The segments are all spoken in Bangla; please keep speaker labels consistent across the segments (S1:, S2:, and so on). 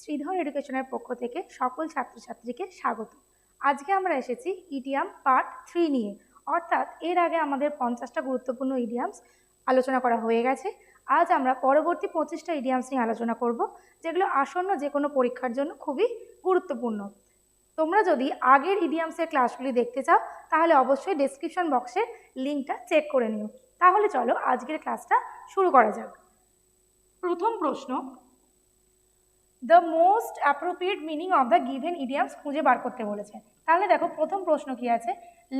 S1: শ্রীধর এডুকেশনের পক্ষ থেকে সকল ছাত্রছাত্রীকে স্বাগত। আজকে আমরা এসেছি ইডিয়াম পার্ট 3 নিয়ে, অর্থাৎ এর আগে আমাদের 50টা গুরুত্বপূর্ণ ইডিয়ামস আলোচনা করা হয়ে গেছে। আজ আমরা পরবর্তী 25টা ইডিয়ামস নিয়ে আলোচনা করব, যেগুলো আসন্ন যে কোনো পরীক্ষার জন্য খুবই গুরুত্বপূর্ণ। তোমরা যদি আগের ইডিয়ামসের ক্লাসগুলি দেখতে চাও তাহলে অবশ্যই ডেসক্রিপশন বক্সে লিঙ্কটা চেক করে নিও। তাহলে চলো আজকের ক্লাসটা শুরু করা যাক। প্রথম প্রশ্ন, the most appropriate meaning of the given idioms খুঁজে বার করতে বলেছে। তাহলে দেখো প্রথম প্রশ্ন কি আছে,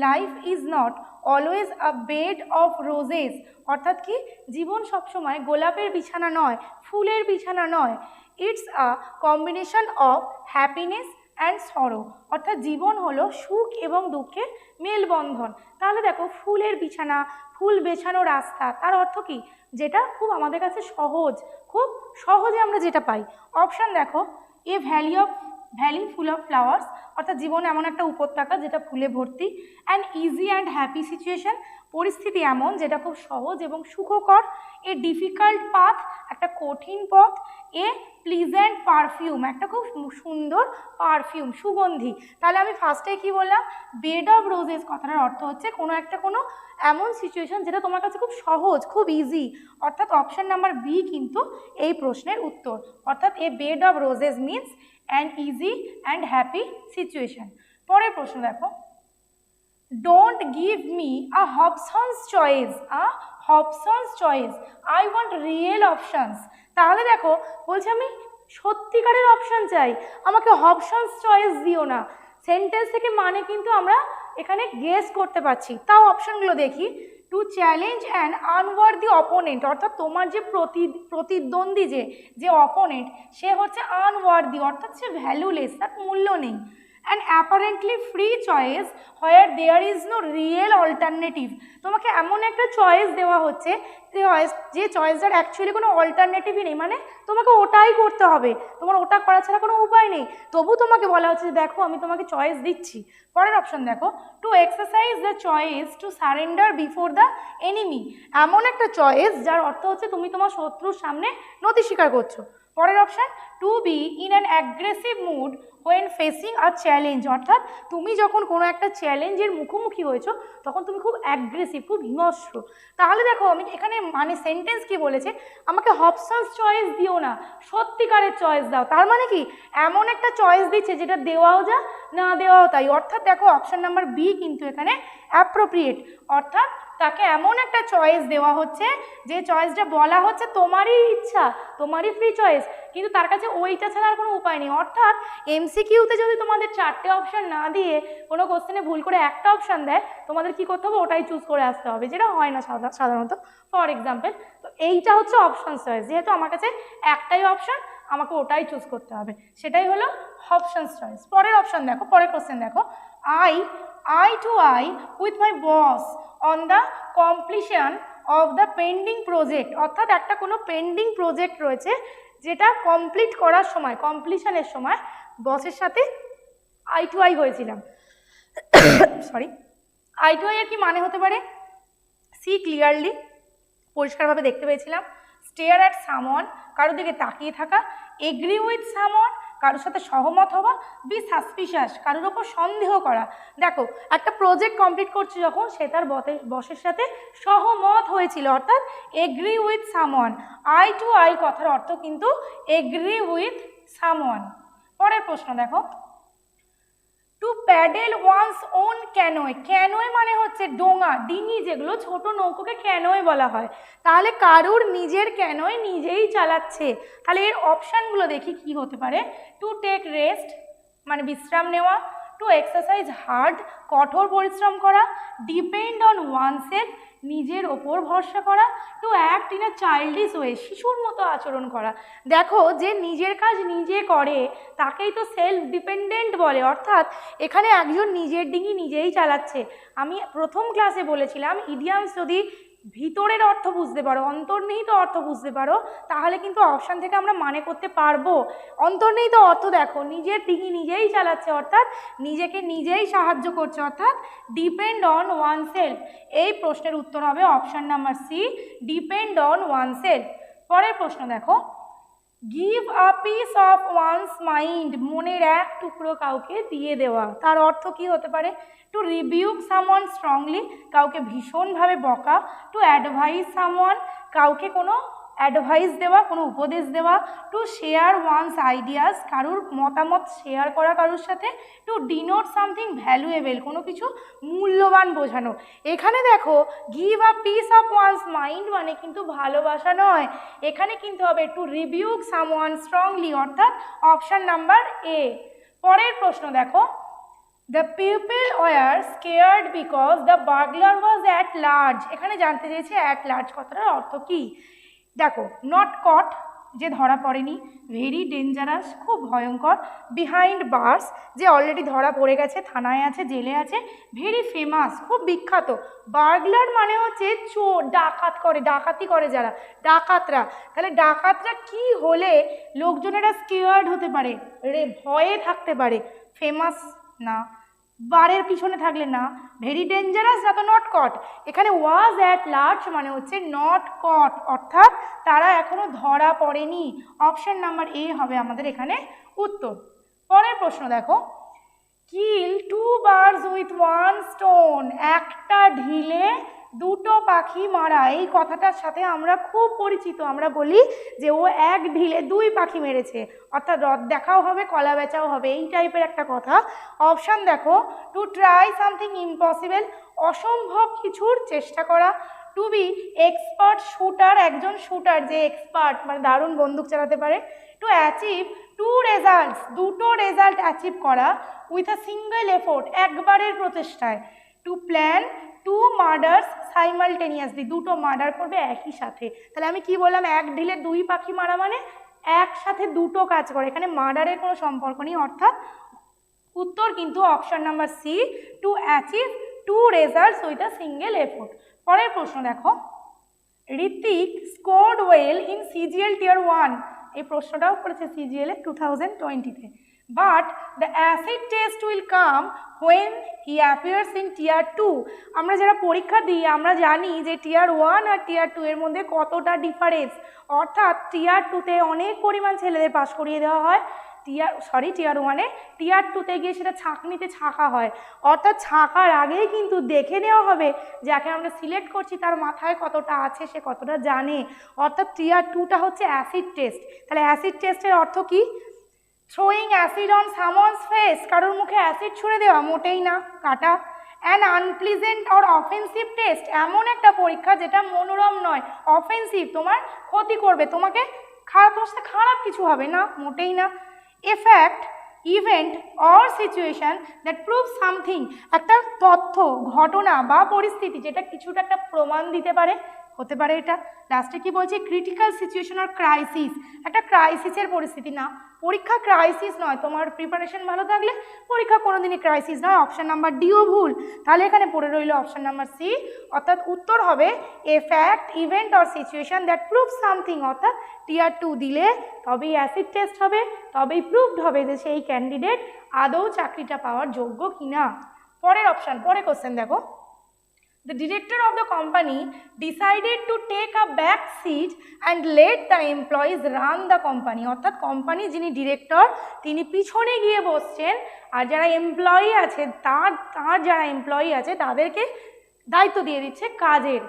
S1: life is not always a bed of roses, অর্থাৎ কি জীবন সবসময় গোলাপের বিছানা নয়, ফুলের বিছানা নয়। It's a combination of happiness and সরো, অর্থাৎ জীবন হলো সুখ এবং দুঃখের মেলবন্ধন। তাহলে দেখো ফুলের বিছানা, ফুল বেছানো রাস্তা, তার অর্থ কি, যেটা খুব আমাদের কাছে সহজ, খুব সহজে আমরা যেটা পাই। অপশান দেখো, এ ভ্যালি ফুল অফ ফ্লাওয়ার্স, অর্থাৎ জীবন এমন একটা উপত্যকা যেটা ফুলে ভর্তি। And easy and happy situation, পরিস্থিতি এমন যেটা খুব সহজ এবং সুখকর। এ ডিফিকাল্ট পাথ, একটা কঠিন পথ। এ প্লিজেন্ট পারফিউম, একটা খুব সুন্দর পারফিউম, সুগন্ধি। তাহলে আমি ফার্স্টে কি বললাম, বেড অফ রোজেস কথাটার অর্থ হচ্ছে কোনো এমন সিচুয়েশন যেটা তোমার কাছে খুব সহজ, খুব ইজি, অর্থাৎ অপশন নাম্বার বি কিন্তু এই প্রশ্নের উত্তর। অর্থাৎ a bed of roses means an easy and happy situation. পরের প্রশ্ন দেখো, don't give me a Hobson's choice, I want real options. তাহলে দেখো বলছে আমি সত্যিকারের অপশান চাই, আমাকে হবসন্স চয়েস দিও না। সেন্টেন্স থেকে মানে কিন্তু আমরা এখানে গেস করতে পারছি। তাও অপশানগুলো দেখি, টু চ্যালেঞ্জ অ্যান আনওয়ার্দি অপোনেন্ট, অর্থাৎ তোমার যে প্রতিদ্বন্দ্বী যে অপোনেন্ট, সে হচ্ছে আনওয়ার্দি, অর্থাৎ সে ভ্যালুলেস, তার মূল্য নেই। And apparently free choice where there is no real alternative, তোমাকে এমন একটা চয়েস দেওয়া হচ্ছে যে চয়েসটার অ্যাকচুয়ালি কোনো অল্টারনেটিভই নেই, মানে তোমাকে ওটাই করতে হবে, তোমার ওটা করা ছাড়া কোনো উপায় নেই। তবু তোমাকে বলা হচ্ছে দেখো আমি তোমাকে চয়েস দিচ্ছি। পরের অপশন দেখো, to exercise the choice to surrender before the enemy, এমন একটা চয়েস যার অর্থ হচ্ছে তুমি তোমার শত্রুর সামনে নতি স্বীকার করছো। পরের option, to be in an aggressive mood when facing a challenge, অর্থাৎ তুমি যখন কোনো একটা চ্যালেঞ্জের মুখোমুখি হয়েছো তখন তুমি খুব অ্যাগ্রেসিভ, খুব হিংস্র। তাহলে দেখো আমি এখানে মানে সেন্টেন্স কি বলেছে, আমাকে হবসন্স চয়েস দিও না, সত্যিকারের চয়েস দাও। তার মানে কি এমন একটা চয়েস দিচ্ছে যেটা দেওয়াও যা না দেওয়াও তাই। অর্থাৎ দেখো অপশান নাম্বার বি কিন্তু এখানে অ্যাপ্রোপ্রিয়েট, অর্থাৎ তাকে এমন একটা চয়েস দেওয়া হচ্ছে যে চয়েসটা বলা হচ্ছে তোমারই ইচ্ছা, তোমারই ফ্রি চয়েস, কিন্তু তার কাছে ওইটা ছাড়া আর কোনো উপায় নেই। অর্থাৎ এমসিকিউতে যদি তোমাদের 4টে অপশান না দিয়ে কোনো কোশ্চেনে ভুল করে একটা অপশান দেয়, তোমাদের কি করতে হবে, ওটাই চুজ করে আসতে হবে, যেটা হয় না সাধারণত। ফর এক্সাম্পল, তো এইটা হচ্ছে অপশান চয়েস, যেহেতু আমার কাছে একটাই অপশান, আমাকে ওটাই চুজ করতে হবে, সেটাই হলো অপশানস চয়েস। পরের অপশান দেখো, পরের কোশ্চেন দেখো, eye to eye with my boss on the completion of the pending project, অর্থাৎ একটা কোনো পেন্ডিং প্রজেক্ট রয়েছে যেটা কমপ্লিট করার সময়, কমপ্লিশনের সময় বসের সাথে আই টু আই হয়েছিলাম। সরি, আই টু আই এর কি মানে হতে পারে, সি ক্লিয়ারলি, পরিষ্কারভাবে দেখতে পেয়েছিলাম। স্টেয়ার অ্যাট সামওয়ান, কারোর দিকে তাকিয়ে থাকা। এগ্রি উইথ সামওয়ান, কারোর সাথে সহমত হওয়া। বি সাসপিশাস, কারোর ওপর সন্দেহ করা। দেখো একটা প্রজেক্ট কমপ্লিট করছে যখন, সে তার বসের সাথে সহমত হয়েছিল, অর্থাৎ agree with someone. Eye to eye কথার অর্থ কিন্তু এগ্রি উইথ সামওয়ান। পরের প্রশ্ন দেখো, to paddle one's own canoe, canoe মানে হচ্ছে ডোঙা, ডিঙি, যেগুলো ছোট নৌকোকে ক্যানোয় বলা হয়। তাহলে কারুর নিজের ক্যানোয় নিজেই চালাচ্ছে। তাহলে এর অপশানগুলো দেখি কি হতে পারে। টু টেক রেস্ট মানে বিশ্রাম নেওয়া। টু এক্সারসাইজ হার্ড, কঠোর পরিশ্রম করা। ডিপেন্ড অন ওয়ানসেলফ, নিজের ওপর ভরসা করা। To act in a childish way, শিশুর মতো আচরণ করা। দেখো যে নিজের কাজ নিজে করে তাকেই তো সেলফ ডিপেন্ডেন্ট বলে, অর্থাৎ এখানে একজন নিজের ডিঙি নিজেই চালাচ্ছে। আমি প্রথম ক্লাসে বলেছিলাম ইডিয়ামস যদি ভিতরের অর্থ বুঝতে পারো, অন্তর্নিহিত অর্থ বুঝতে পারো, তাহলে কিন্তু অপশান থেকে আমরা মানে করতে পারবো। অন্তর্নিহিত অর্থ দেখো, নিজের ডিঙি নিজেই চালাচ্ছে, অর্থাৎ নিজেকে নিজেই সাহায্য করছে, অর্থাৎ ডিপেন্ড অন ওয়ান সেলফ। এই প্রশ্নের উত্তর হবে option number C, depend on oneself. পরের প্রশ্ন দেখো, give a piece of one's mind, মনের এক টুকরো কাউকে দিয়ে দেওয়া। তার অর্থ কি হতে পারে? টু রিবিউক সামওয়ান স্ট্রংলি, কাউকে ভীষণভাবে বকা। টু অ্যাডভাইস সামওয়ান, কাউকে কোনো অ্যাডভাইস দেওয়া, কোনো উপদেশ দেওয়া। টু শেয়ার ওয়ান্স আইডিয়াস, কারুর মতামত শেয়ার করা কারুর সাথে। টু ডিনোট সামথিং ভ্যালুয়েবল, কোনো কিছু মূল্যবান বোঝানো। এখানে দেখো give a piece of one's mind মানে কিন্তু ভালোবাসা নয়, এখানে কিন্তু হবে টু রিবিউক সামওয়ান স্ট্রংলি, অর্থাৎ অপশান নাম্বার এ। পরের প্রশ্ন দেখো, the people were scared because the burglar was at large. এখানে জানতে চেয়েছে অ্যাট লার্জ কথাটার অর্থ কী। দেখো, নট কট, যে ধরা পড়েনি। ভেরি ডেঞ্জারাস, খুব ভয়ঙ্কর। বিহাইন্ড বার্স, যে অলরেডি ধরা পড়ে গেছে, থানায় আছে, জেলে আছে। ভেরি ফেমাস, খুব বিখ্যাত। বার্গলার মানে হচ্ছে চোর, ডাকাত করে, ডাকাতি করে যারা, ডাকাতরা। তাহলে ডাকাতরা কি হলে লোকজনেরা স্কেয়ার্ড হতে পারে, ভয়ে থাকতে পারে? ফেমাস না, বারের পিছনে থাকলে না, ভেরি ডেঞ্জারাস না, তো নট কট। এখানে ওয়াজ অ্যাট লার্জ মানে হচ্ছে নট কট, অর্থাৎ তারা এখনো ধরা পড়েনি। অপশন নাম্বার এ হবে আমাদের এখানে উত্তর। পরের প্রশ্ন দেখো, kill two birds with one stone, একটা ঢিলে দুটো পাখি মারা। এই কথাটার সাথে আমরা খুব পরিচিত, আমরা বলি যে ও এক ঢিলে দুই পাখি মেরেছে, অর্থাৎ রথ দেখাও হবে, কলা বেচাও হবে, এই টাইপের একটা কথা। অপশান দেখো, টু ট্রাই সামথিং ইম্পসিবল, অসম্ভব কিছুর চেষ্টা করা। টু বি এক্সপার্ট শুটার, একজন শুটার যে এক্সপার্ট মানে দারুণ বন্দুক চালাতে পারে। টু অ্যাচিভ টু রেজাল্টস, দুটো রেজাল্ট অ্যাচিভ করা। উইথ আ সিঙ্গেল এফোর্ট, একবারের প্রচেষ্টায়। To plan two murders simultaneously, দুটো মার্ডার করবে একই সাথে। তাহলে আমি কি বললাম, এক ঢিলে দুই পাখি মারা মানে একসাথে দুটো কাজ করে, এখানে মার্ডারের কোনো সম্পর্ক নেই, অর্থাৎ উত্তর কিন্তু option number C, to achieve two results with a single effort. পরের প্রশ্ন দেখো, Hrithik scored well in CGL tier 1, এই প্রশ্নটাও করেছে সিজিএল এ 2020-তে। But the acid test will come when he appears in tier 2। আমরা যারা পরীক্ষা দিই আমরা জানি যে টিয়ার 1 আর টিয়ার 2 এর মধ্যে কতটা ডিফারেন্স, অর্থাৎ টিয়ার 2-তে অনেক পরিমাণ ছেলেদের পাস করিয়ে দেওয়া হয়, টিয়ার 1-এ, টিয়ার 2-তে গিয়ে সেটা ছাঁকনিতে ছাঁকা হয়, অর্থাৎ ছাঁকার আগেই কিন্তু দেখে নেওয়া হবে যাকে আমরা সিলেক্ট করছি তার মাথায় কতটা আছে, সে কতটা জানে, অর্থাৎ টিয়ার 2টা হচ্ছে অ্যাসিড টেস্ট। তাহলে অ্যাসিড টেস্টের অর্থ কি? Throwing acid on someone's face, কারোর মুখে অ্যাসিড ছুঁড়ে দেওয়া, মোটেই না, কাটা। An unpleasant or offensive test, এমন একটা পরীক্ষা যেটা মনোরম নয়, অফেন্সিভ, তোমার ক্ষতি করবে, তোমাকে তোমার সাথে খারাপ কিছু হবে না, মোটেই না। এ fact, event or situation that prove something, একটা তথ্য, ঘটনা বা পরিস্থিতি যেটা কিছুটা একটা প্রমাণ দিতে পারে, হতে পারে এটা। লাস্টে কি বলছে, ক্রিটিক্যাল সিচুয়েশন আর ক্রাইসিস, একটা ক্রাইসিসের পরিস্থিতি না, পরীক্ষা ক্রাইসিস নয়, তোমার প্রিপারেশন ভালো থাকলে পরীক্ষা কোনোদিনই ক্রাইসিস নয়। অপশান নাম্বার ডিও ভুল, তাহলে এখানে পড়ে রইল অপশান নাম্বার সি, অর্থাৎ উত্তর হবে এ fact, event or situation that prove something, অর্থাৎ টিয়ার 2 দিলে তবেই অ্যাসিড টেস্ট হবে, তবেই প্রুভড হবে যে সেই ক্যান্ডিডেট আদৌ চাকরিটা পাওয়ার যোগ্য কিনা। পরের অপশান, পরের কোশ্চেন দেখো, the director of the company decided to take a back seat and let the employees run the company, অর্থাৎ কোম্পানি যিনি ডিরেক্টর তিনি পিছনে গিয়ে বসছেন, আর যারা এমপ্লয়ি আছে তার যারা এমপ্লয়ি আছে তাদেরকে দায়িত্ব দিয়ে দিচ্ছে কাজের।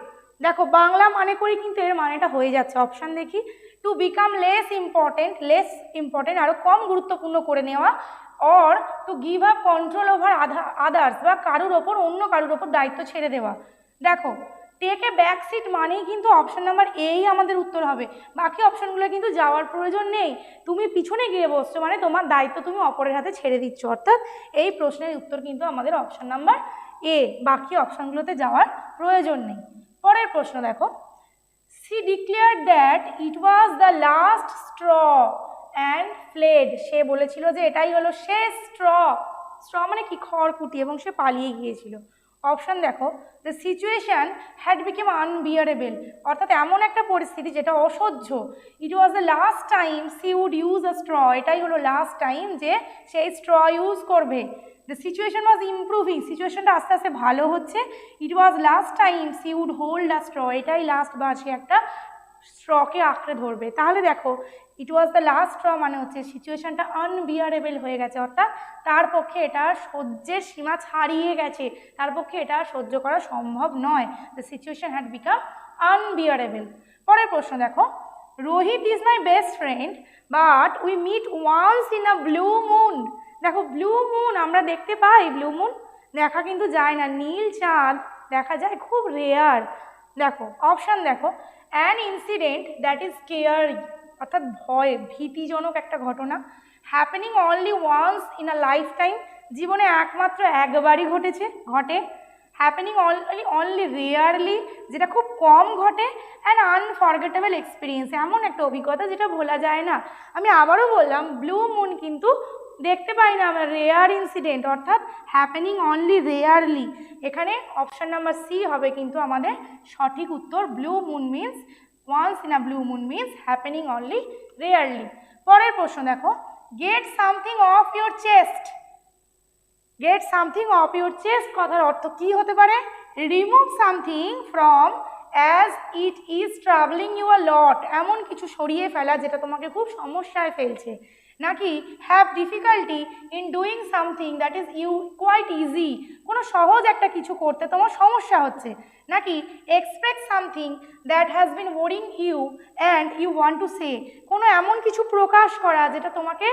S1: দেখো বাংলা মানে করি কিন্তু এর মানেটা হয়ে যাচ্ছে। অপশান দেখি, টু বিকাম লেস ইম্পর্টেন্ট, আরও কম গুরুত্বপূর্ণ করে নেওয়া, or to give up control over others, বা কারুর ওপর, অন্য কারুর ওপর দায়িত্ব ছেড়ে দেওয়া। দেখো টেক এ ব্যাক সিট মানেই কিন্তু অপশান নাম্বার এই আমাদের উত্তর হবে, বাকি অপশানগুলো কিন্তু যাওয়ার প্রয়োজন নেই। তুমি পিছনে গিয়ে বসছো মানে তোমার দায়িত্ব তুমি অপরের হাতে ছেড়ে দিচ্ছ, অর্থাৎ এই প্রশ্নের উত্তর কিন্তু আমাদের অপশান নাম্বার এ, বাকি অপশানগুলোতে যাওয়ার প্রয়োজন নেই। পরের প্রশ্ন দেখো, she declared that it was the last straw and fled, সে বলেছিল যে এটাই হলো শেষ স্ট্র মানে কি, খড়কুটি, এবং সে পালিয়ে গিয়েছিল। অপশান দেখো, the situation had become unbearable, অর্থাৎ এমন একটা পরিস্থিতি যেটা অসহ্য। It was the last time she would use a straw, এটাই হলো লাস্ট টাইম যে সেই স্ট্র ইউজ করবে। দ্য সিচুয়েশান ওয়াজ ইমপ্রুভিং, সিচুয়েশনটা আস্তে আস্তে ভালো হচ্ছে। It was last time she would hold a straw, এটাই লাস্ট বার সে একটা স্ট্রকে আঁকড়ে ধরবে। তাহলে দেখো it was the last straw মানে হচ্ছে সিচুয়েশনটা আনবিয়ারেবল হয়ে গেছে, অর্থাৎ তার পক্ষে এটা সহ্যের সীমা ছাড়িয়ে গেছে, তার পক্ষে এটা সহ্য করা সম্ভব নয়। The situation had become unbearable. পরের প্রশ্ন দেখো, Rohit is my best friend but we meet once in a blue moon. দেখো ব্লু মুন আমরা দেখতে পাই, ব্লু মুন দেখা কিন্তু যায় না, নীল চাঁদ দেখা যায় খুব রেয়ার। দেখো অপশান দেখো, an incident that is scary অর্থাৎ ভয় ভীতিজনক একটা ঘটনা, happening only once in a life time জীবনে একমাত্র একবারই ঘটে, হ্যাপেনিং অনলি রেয়ারলি যেটা খুব কম ঘটে, অ্যান্ড আনফরগেটেবল এক্সপিরিয়েন্স এমন একটা অভিজ্ঞতা যেটা ভোলা যায় না। আমি আবারও বললাম ব্লু মুন কিন্তু দেখতে পাই না আমরা, রেয়ার ইনসিডেন্ট অর্থাৎ হ্যাপেনিং অনলি রেয়ারলি, এখানে অপশান নাম্বার সি হবে কিন্তু আমাদের সঠিক উত্তর। Blue moon means once in a blue moon means happening only rarely. পরের প্রশ্ন দেখো, get something off your chest. Get something off your chest কথার অর্থ কী হতে পারে? Remove something from as it is troubling you a lot, এমন কিছু সরিয়ে ফেলা যেটা তোমাকে খুব সমস্যায় ফেলছে, নাকি have difficulty in doing something that is you quite easy, কোনো সহজ একটা কিছু করতে তোমার সমস্যা হচ্ছে, নাকি express something that has been worrying you and you want to say, কোনো এমন কিছু প্রকাশ করা যেটা তোমাকে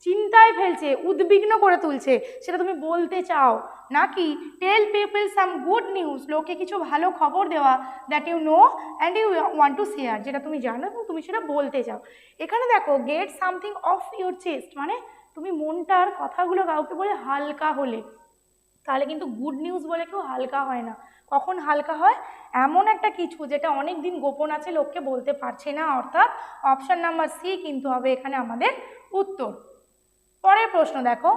S1: চিন্তায় ফেলছে, উদ্বিগ্ন করে তুলছে, সেটা তুমি বলতে চাও, নাকি tell people some good news লোকে কিছু ভালো খবর দেওয়া, that you know and you want to share যেটা তুমি জানো এবং তুমি সেটা বলতে চাও। এখানে দেখো get something off your chest মানে তুমি মনটার কথাগুলো কাউকে বলে হালকা হলে, তাহলে কিন্তু গুড নিউজ বলে কেউ হালকা হয় না। কখন হালকা হয়? এমন একটা কিছু যেটা অনেক দিন গোপন আছে লোককে বলতে পারছে না, অর্থাৎ অপশান নাম্বার সি কিন্তু হবে এখানে আমাদের উত্তর। পরের প্রশ্ন দেখো,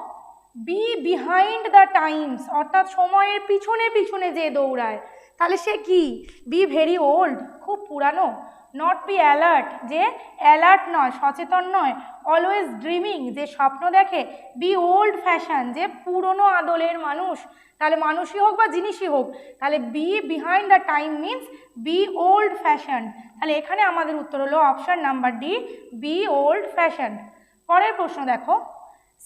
S1: বি বিহাইন্ড দ্য টাইমস অর্থাৎ সময়ের পিছনে পিছনে যে দৌড়ায়, তাহলে সে কি? বি ভেরি ওল্ড খুব পুরানো, নট বি অ্যালার্ট যে অ্যালার্ট নয় সচেতন নয়, অলওয়েজ ড্রিমিং যে স্বপ্ন দেখে, বি ওল্ড ফ্যাশন যে পুরনো আদলের মানুষ, তাহলে মানুষই হোক বা জিনিসই হোক, তাহলে be behind the time means be old fashion, তাহলে এখানে আমাদের উত্তর হলো option number D, be old fashion. পরের প্রশ্ন দেখো,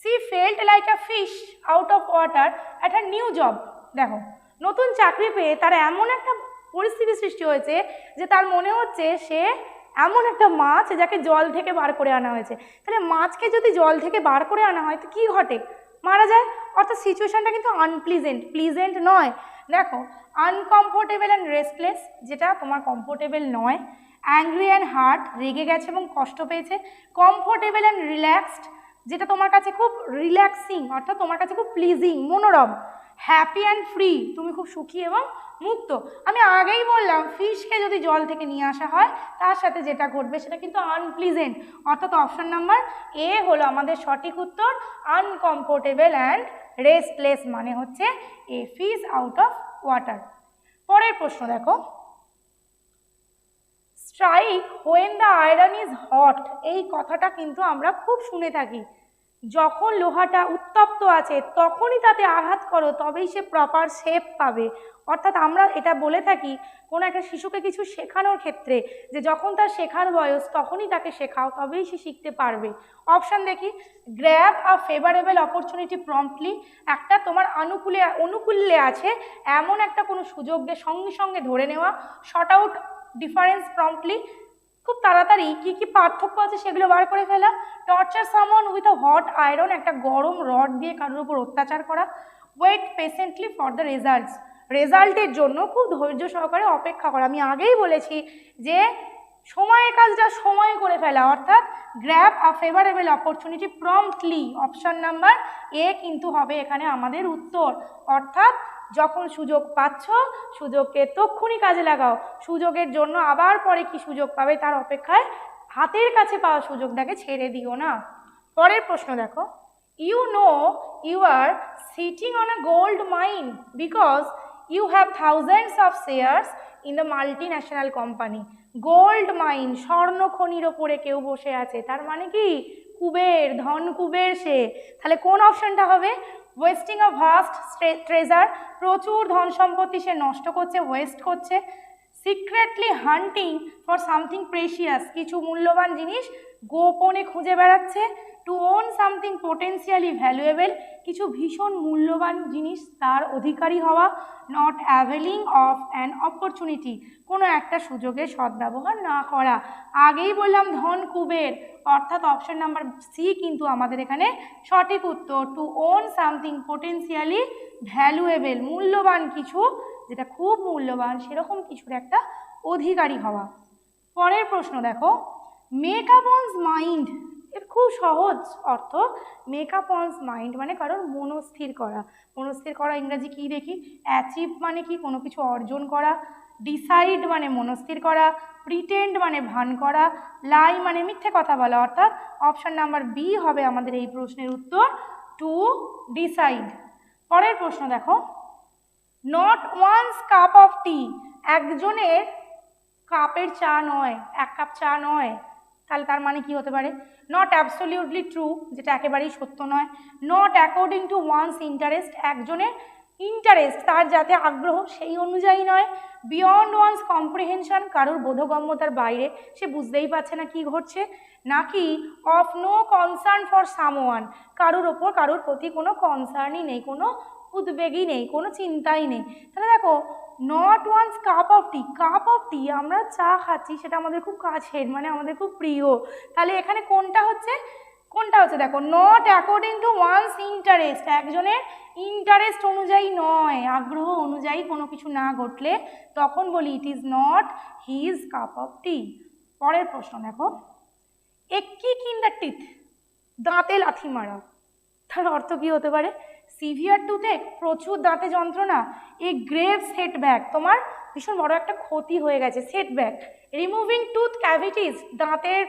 S1: she felt like a fish out of water at her new job। দেখো নতুন চাকরি পেয়ে তার এমন একটা পরিস্থিতি সৃষ্টি হয়েছে যে তার মনে হচ্ছে সে এমন একটা মাছ যাকে জল থেকে বার করে আনা হয়েছে, তাহলে মাছকে যদি জল থেকে বার করে আনা হয় তো কী ঘটে? মারা যায়, অর্থাৎ সিচুয়েশনটা কিন্তু আনপ্লিজেন্ট, প্লিজেন্ট নয়। দেখো আনকমফোর্টেবল অ্যান্ড রেস্টলেস যেটা তোমার কমফোর্টেবল নয়, অ্যাংরি অ্যান্ড হার্ট রেগে গেছে এবং কষ্ট পেয়েছে, কমফোর্টেবল অ্যান্ড রিল্যাক্সড যেটা তোমার কাছে খুব রিল্যাক্সিং অর্থাৎ তোমার কাছে খুব প্লিজিং মনোরম, হ্যাপি অ্যান্ড ফ্রি তুমি খুব সুখী এবং মুক্ত। আমি আগেই বললাম ফিশকে যদি জল থেকে নিয়ে আসা হয় তার সাথে যেটা ঘটবে সেটা কিন্তু আনপ্লিজেন্ট, অর্থাৎ অপশন নাম্বার এ হলো আমাদের সঠিক উত্তর। আনকমফোর্টেবল অ্যান্ড রেস্টলেস মানে হচ্ছে a fish out of water. পরের প্রশ্ন দেখো, strike when the iron is hot, এই কথাটা কিন্তু আমরা খুব শুনে থাকি, যখন লোহাটা উত্তপ্ত আছে তখনই তাতে আঘাত করো তবেই সে প্রপার শেপ পাবে, অর্থাৎ আমরা এটা বলে থাকি কোনো একটা শিশুকে কিছু শেখানোর ক্ষেত্রে যে যখন তার শেখার বয়স তখনই তাকে শেখাও তবেই সে শিখতে পারবে। অপশান দেখি, গ্র্যাব আ ফেভারেবল অপরচুনিটি প্রম্পটলি, একটা তোমার অনুকূলে আছে এমন একটা কোনো সুযোগকে সঙ্গে সঙ্গে ধরে নেওয়া, শর্ট আউট ডিফারেন্স প্রম্পটলি খুব তাড়াতাড়ি কী কী পার্থক্য আছে সেগুলো বার করে ফেলা, torture someone with a hot iron একটা গরম রড দিয়ে কারোর উপর অত্যাচার করা, wait patiently for the results রেজাল্টের জন্য খুব ধৈর্য সহকারে অপেক্ষা করা। আমি আগেই বলেছি যে সময়ের কাজটা সময় করে ফেলা, অর্থাৎ grab a favourable opportunity promptly, option number A কিন্তু হবে এখানে আমাদের উত্তর, অর্থাৎ যখন সুযোগ পাচ্ছ সুযোগকে তক্ষুনি কাজে লাগাও, সুযোগের জন্য আবার পরে কি সুযোগ পাবে তার অপেক্ষায় হাতের কাছে পাওয়া সুযোগটাকে ছেড়ে দিও না। পরের প্রশ্ন দেখো, you know you are sitting on a gold mine because you have thousands of shares in the multinational company. Gold mine স্বর্ণ খনির ওপরে কেউ বসে আছে, তার মানে কি কুবের, ধন কুবের সে, তাহলে কোন অপশনটা হবে? ওয়েস্টিং আ ভাস্ট ট্রেজার, প্রচুর ধন সম্পত্তি সে নষ্ট করছে, ওয়েস্ট করছে। Secretly hunting for something precious, কিছু মূল্যবান জিনিস গোপনে খুঁজে বেড়াচ্ছে। To own something potentially valuable, কিছু ভীষণ মূল্যবান জিনিস তার অধিকারী হওয়া। Not availing of an opportunity, কোনো একটা সুযোগের সদ্ব্যবহার না করা। আগেই বললাম ধন কুবের, অর্থাৎ অপশন নাম্বার সি কিন্তু আমাদের এখানে সঠিক উত্তর। To own something potentially valuable, মূল্যবান কিছু, যেটা খুব মূল্যবান সেরকম কিছুর একটা অধিকারী হওয়া। পরের প্রশ্ন দেখো, মেক আপ অনস মাইন্ড, এর খুব সহজ অর্থ। মেক আপ অনস মাইন্ড মানে কারোর মনস্থির করা। মনস্থির করা ইংরাজি কি দেখি? অ্যাচিভ মানে কি? কোনো কিছু অর্জন করা। ডিসাইড মানে মনস্থির করা। প্রিটেন্ড মানে ভান করা। লাই মানে মিথ্যে কথা বলা, অর্থাৎ অপশন নাম্বার বি হবে আমাদের এই প্রশ্নের উত্তর, টু ডিসাইড। পরের প্রশ্ন দেখো, নট ওয়ান্স কাপ অফ টি, একজনের কাপের চা নয়, এক কাপ চা নয়, তাহলে তার মানে কি হতে পারে? নট অ্যাবসলিউটলি ট্রু, যেটা একেবারেই সত্য নয়। Not according to one's interest, একজনের ইন্টারেস্ট তার যাতে আগ্রহ সেই অনুযায়ী নয়। বিয়ন্ড ওয়ান্স কম্প্রিহেনশন, কারোর বোধগম্যতার বাইরে, সে বুঝতেই পারছে না কি ঘটছে। নাকি of no concern for someone, কারোর ওপর কারোর প্রতি কোনো কনসার্নই নেই, কোনো উদ্বেগই নেই, কোনো চিন্তাই নেই। তাহলে দেখো, not one's cup of tea, cup of tea, আমরা চা খাচ্ছি সেটা আমাদের খুব কাছের, মানে আমাদের খুব প্রিয়। তাহলে এখানে কোনটা হচ্ছে? কোনটা হচ্ছে দেখো, not according to one's interest, একজনের ইন্টারেস্ট অনুযায়ী নয়, আগ্রহ অনুযায়ী কোনো কিছু না ঘটলে তখন বলি it is not his cup of tea. পরের প্রশ্ন দেখো, a kick in the teeth, দাঁতে লাথি মারা, তার অর্থ কি হতে পারে? সিভিয়ার টুথেক, প্রচুর দাঁতে যন্ত্রণা। এ গ্রেভ সেটব্যাক, তোমার ভীষণ বড় একটা ক্ষতি হয়ে গেছে, সেটব্যাক। রিমুভিং টুথ ক্যাভিটিস, দাঁতের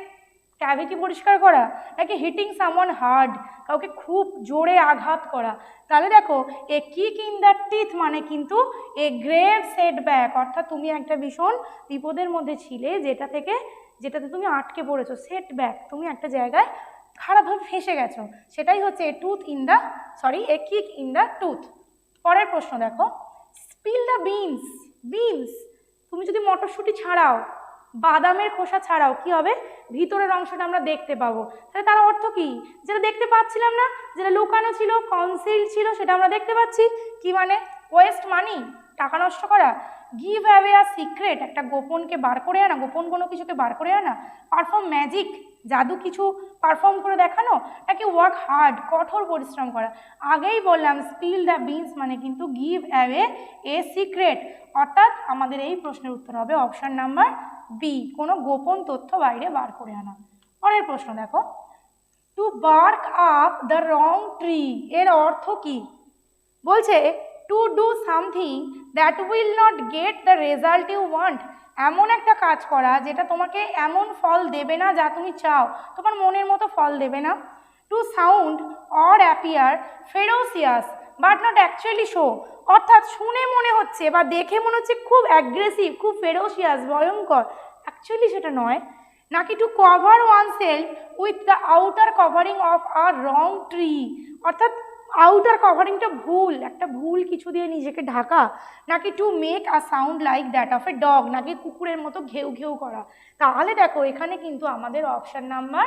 S1: ক্যাভিটি পরিষ্কার করা। নাকি হিটিং সামওয়ান হার্ড, কাউকে খুব জোরে আঘাত করা। তাহলে দেখো, a kick in the teeth মানে কিন্তু এ গ্রেভ সেটব্যাক, অর্থাৎ তুমি একটা ভীষণ বিপদের মধ্যে ছিলে, যেটাতে তুমি আটকে পড়েছো। সেটব্যাক, তুমি একটা জায়গায় খারাপভাবে ফেঁসে গেছো, সেটাই হচ্ছে এ কিক ইন দ্য টুথ। পরের প্রশ্ন দেখো, স্পিল দ্য বিনস, বিনস, তুমি যদি মটরশুঁটি ছাড়াও, বাদামের খোসা ছাড়াও, কি হবে? ভিতরের অংশটা আমরা দেখতে পাবো। তাহলে তার অর্থ কি? যেটা দেখতে পাচ্ছিলাম না, যেটা লুকানো ছিল, কনসিল্ড ছিল, সেটা আমরা দেখতে পাচ্ছি। কি মানে? ওয়েস্ট মানি, টাকা নষ্ট করা। গিভ অ্যাওয়ে আ সিক্রেট, একটা গোপনকে বার করে আনা, গোপন কোনো কিছুকে বার করে আনা। পারফর্ম ম্যাজিক, জাদু কিছু পারফর্ম করে দেখানো। নাকি ওয়ার্ক হার্ড, কঠোর পরিশ্রম করা। আগেই বললাম স্পিল দ্য বিনস মানে কিন্তু গিভ অ্যাওয়ে এ সিক্রেট, অর্থাৎ আমাদের এই প্রশ্নের উত্তর হবে অপশন নাম্বার বি, কোনো গোপন তথ্য বাইরে বার করে আনা। পরের প্রশ্ন দেখো, to bark up the wrong tree, এর অর্থ কি? বলছে to do something that will not get the result you want, এমন একটা কাজ করা যেটা তোমাকে এমন ফল দেবে না যা তুমি চাও, তোমার মনের মতো ফল দেবে না। To sound or appear ferocious but not actually show, অর্থাৎ শুনে মনে হচ্ছে বা দেখে মনে হচ্ছে খুব অ্যাগ্রেসিভ, খুব ফেরোসিয়াস, ভয়ঙ্কর, অ্যাকচুয়ালি সেটা নয়। নাকি to cover one self with the outer covering of a wrong tree, অর্থাৎ আউটার কভারিংটা ভুল, একটা ভুল কিছু দিয়ে নিজেকে ঢাকা। নাকি to make a sound like that of a dog, নাকি কুকুরের মতো ঘেউ ঘেউ করা। তাহলে দেখো, এখানে কিন্তু আমাদের অপশন নাম্বার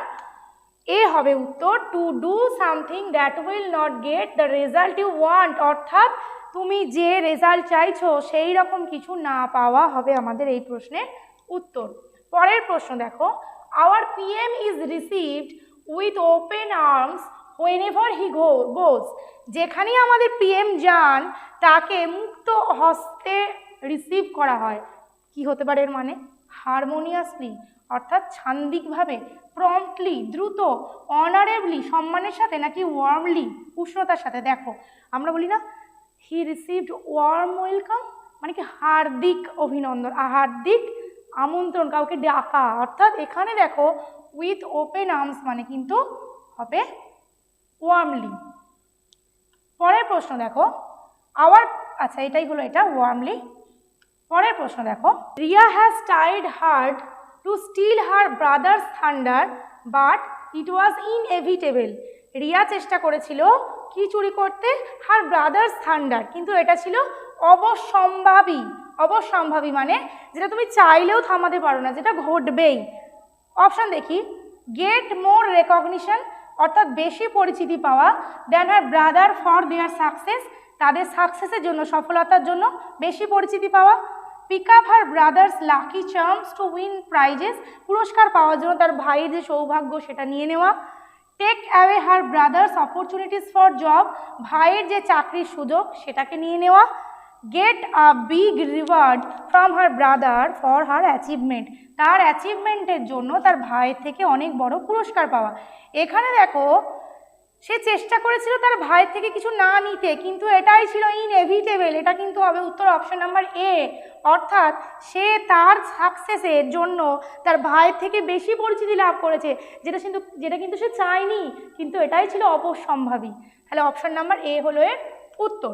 S1: এ হবে উত্তর, to do something that will not get the result you want, অর্থাৎ তুমি যে রেজাল্ট চাইছো সেই রকম কিছু না পাওয়া হবে আমাদের এই প্রশ্নের উত্তর। পরের প্রশ্ন দেখো, our PM is received with open arms whenever he goes, যেখানেই আমাদের পিএম যান তাকে মুক্ত হস্তে রিসিভ করা হয়। কি হতে পারে এর মানে? হারমোনিয়াসলি, অর্থাৎ ছান্দিকভাবে। প্রম্পটলি, দ্রুত। অনারেবলি, সম্মানের সাথে। নাকি ওয়ার্মলি, উষ্ণতার সাথে। দেখো, আমরা বলি না হি রিসিভড ওয়ার্ম ওয়েলকাম, মানে কি হার্দিক অভিনন্দন, হার্দিক আমন্ত্রণ, কাউকে ডাকা। অর্থাৎ এখানে দেখো উইথ ওপেন আর্মস মানে কিন্তু হবে ওয়ার্মলি। পরের প্রশ্ন দেখো, আচ্ছা এটাই হলো এটা, ওয়ার্মলি। পরের প্রশ্ন দেখো, Riya has tried hard to steal her brother's thunder but it was inevitable, Riya চেষ্টা করেছিল কি চুরি করতে? হার ব্রাদার্স থান্ডার, কিন্তু এটা ছিল অবশ্যম্ভাবী। অবশ্যম্ভাবী মানে যেটা তুমি চাইলেও থামাতে পারো না, যেটা ঘটবেই। অপশান দেখি, গেট মোর রেকগনিশন, অর্থাৎ বেশি পরিচিতি পাওয়া, than her brother for their success, তাদের সাকসেসের জন্য, সফলতার জন্য বেশি পরিচিতি পাওয়া। Pick up her brothers lucky charms to win prizes, পুরস্কার পাওয়ার জন্য তার ভাইয়ের যে সৌভাগ্য সেটা নিয়ে নেওয়া। Take away her brother's opportunities for job, ভাইয়ের যে চাকরির সুযোগ সেটাকে নিয়ে নেওয়া। Get a big reward from her brother for her achievement, তার অ্যাচিভমেন্টের জন্য তার ভাইয়ের থেকে অনেক বড় পুরস্কার পাওয়া। এখানে দেখো সে চেষ্টা করেছিল তার ভাইয়ের থেকে কিছু না নিতে, কিন্তু এটাই ছিল ইনএভিটেবল, এটা কিন্তু হবে উত্তর অপশন নাম্বার এ। অর্থাৎ সে তার সাকসেসের জন্য তার ভাইয়ের থেকে বেশি পরিচিতি লাভ করেছে, যেটা কিন্তু সে চায়নি, কিন্তু এটাই ছিল অবশ্যম্ভাবী। তাহলে অপশন নাম্বার এ হলো এর উত্তর।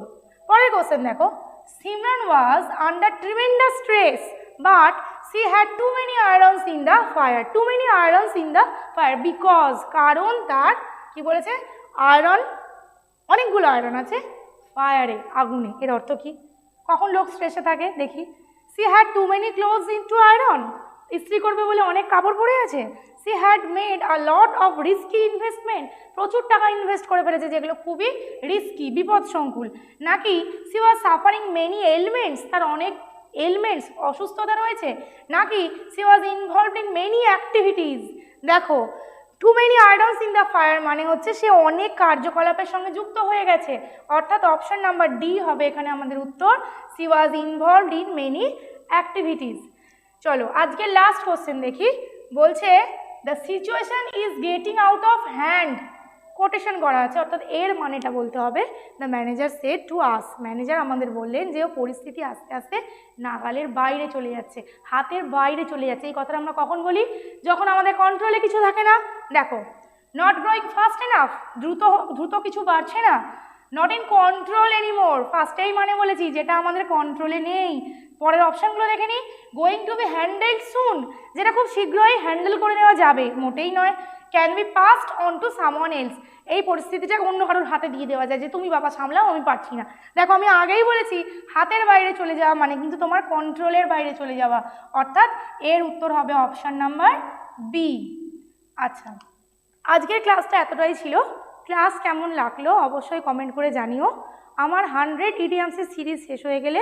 S1: পরের কোশ্চেন দেখো, Simran was under tremendous stress but she had too many irons in the fire, too many irons in the fire because, কারণ তার কি বলেছে, আয়রন, অনেকগুলো আয়রন আছে ফায়ারে, আগুনে। এর অর্থ কি? কখন লোক স্ট্রেসে থাকে দেখি। she had too many clothes into iron, ইস্ত্রি করবে বলে অনেক কাপড় পরে আছে। she had made a lot of risky investment, প্রচুর টাকা ইনভেস্ট করে ফেলেছে যেগুলো খুবই রিস্কি, বিপদসংকুল। নাকি she was suffering many ailments, তার অনেক এলমেন্টস, অসুস্থতা রয়েছে। নাকি she was involved in many activities, দেখো too many irons in the fire মানে হচ্ছে সে অনেক কার্যকলাপের সঙ্গে যুক্ত হয়ে গেছে, অর্থাৎ অপশন নাম্বার ডি হবে এখানে আমাদের উত্তর, she was involved in many activities। চলো আজকে লাস্ট কোশ্চেন দেখি, বলছে the situation is getting out of hand, quotation করা আছে, অর্থাৎ এর মানেটা বলতে হবে the manager said to us, manager আমাদের বললেন যে পরিস্থিতি আস্তে আস্তে নাগালের বাইরে চলে যাচ্ছে, হাতের বাইরে চলে যাচ্ছে। এই কথাটা আমরা কখন বলি? যখন আমাদের কন্ট্রোলে কিছু থাকে না। দেখো, নট গ্রোয়িং ফাস্ট এনাফ, দ্রুত কিছু বাড়ছে না। নট ইন কন্ট্রোল এনিমোর, ফার্স্টেই মানে বলেছি যেটা আমাদের কন্ট্রোলে নেই। পরের অপশানগুলো দেখে নিই, গোয়িং টু বি হ্যান্ডেলড সুন, যেটা খুব শীঘ্রই হ্যান্ডেল করে নেওয়া যাবে, মোটেই নয়। Can be passed on to someone else, এই পরিস্থিতিটা অন্য কারোর হাতে দিয়ে দেওয়া যায় যে তুমি বাবা সামলাও, আমি পারছি না। দেখো আমি আগেই বলেছি হাতের বাইরে চলে যাওয়া মানে কিন্তু তোমার কন্ট্রোলের বাইরে চলে যাওয়া, অর্থাৎ এর উত্তর হবে অপশান নাম্বার বি। আচ্ছা, আজকের ক্লাসটা এতটাই ছিল। ক্লাস কেমন লাগলো অবশ্যই কমেন্ট করে জানিও। আমার 100 ইডিয়ামসের সিরিজ শেষ হয়ে গেলে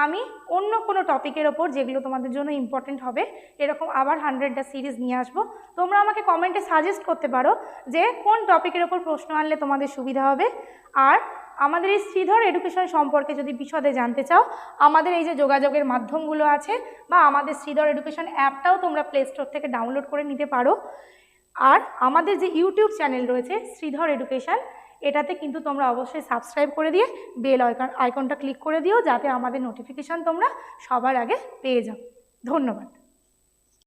S1: আমি অন্য কোনো টপিকের ওপর যেগুলো তোমাদের জন্য ইম্পর্টেন্ট হবে এরকম আবার 100টা সিরিজ নিয়ে আসবো। তোমরা আমাকে কমেন্টে সাজেস্ট করতে পারো যে কোন টপিকের ওপর প্রশ্ন আনলে তোমাদের সুবিধা হবে। আর আমাদের এই শ্রীধর এডুকেশন সম্পর্কে যদি বিশদে জানতে চাও, আমাদের এই যে যোগাযোগের মাধ্যমগুলো আছে বা আমাদের শ্রীধর এডুকেশন অ্যাপটাও তোমরা প্লে স্টোর থেকে ডাউনলোড করে নিতে পারো। আর আমাদের যে ইউটিউব চ্যানেল রয়েছে শ্রীধর এডুকেশন, এটাতে কিন্তু তোমরা অবশ্যই সাবস্ক্রাইব করে দিয়ে বেল আইকনটা ক্লিক করে দিও, যাতে আমাদের নোটিফিকেশান তোমরা সবার আগে পেয়ে যাও। ধন্যবাদ।